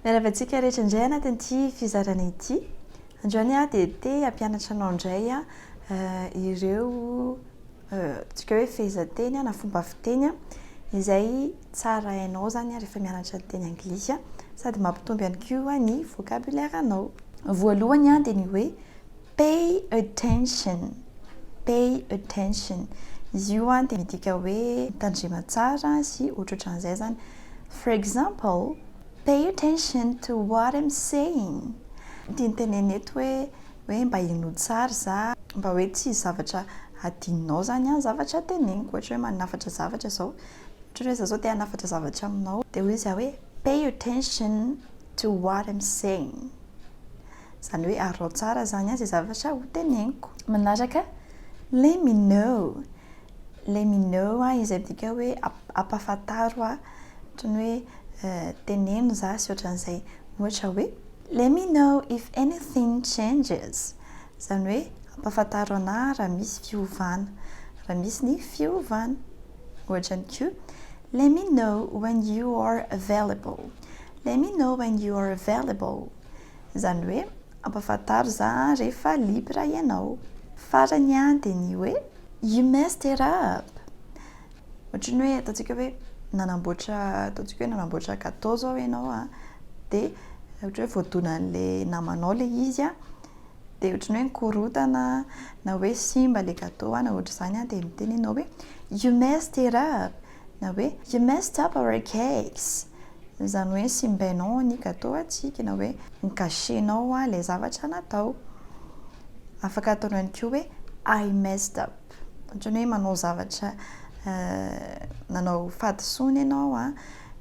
Miaravantsika rehetra indray anatin'ity fizarana ity. Androany dia te hampianatra anao indray ireo tsika hoe fehezanteny na fomba fiteny izay tsara hainao zany rehefa mianatra teny anglisy sady mampitombo ihany koa ny vocabulaire anao. Voalohany dia ny hoe pay attention. Pay attention. Izy io dia midika hoe mitandrema tsara sy ohatrohatran'izay zany. For example, pay attention to what I'm saying. Tiany teneny eto hoe mba hino tsara za, mba hoe tsy zavatra adinonao zany zavatra teneniko, ohatra hoe manafatra zavatra zao. Ohatra hoe za zao te hanafatra zavatra aminao, dia hoy izy hoe pay attention to what I'm saying. Zany hoe arao tsara zany izay zavatra ho teneniko. Manaraka let me know. Let me know izay midika hoe ampahafantaro ohatran'ny hoe teneno za sy ohatran'izay. Ohatra hoe let me know if anything changes. Zany hoe ampahafantaro anahy raha misy fiovana, raha misy ny fiovana. Ohatrany koa let me know when you are available. Let me know when you are available. Zany hoe ampahafantaro za rehefa libra ianao. Farany dia ny hoe you messed it up. Ohatrany hoe ataontsika hoe nanamboatra gâteau zao ianao dia ohatra hoe voadona an'ilay namanao ilay izy dia ohatrany hoe nikorotana na hoe simba ilay gâteau na ohatr'izany dia miteny ianao hoe you messed it up na hoe you messed up our cakes. Zany hoe simbainao ny gâteau antsika na hoe nikasenao ilay zavatra natao. Afaka ataonao ihany koa hoe I messed up. Ohatrany hoe manao zavatra nanao fahadisoana ianao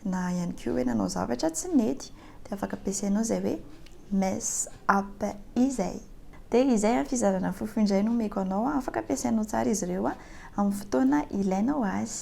na ihany koa hoe nanao zavatra tsy nety dia afaka ampiasainao izay hoe mess up izay. Dia izay fizarana fofo indray no omeko anao. Afaka ampiasainao tsara izy ireo amin'ny fotoana ilainao azy.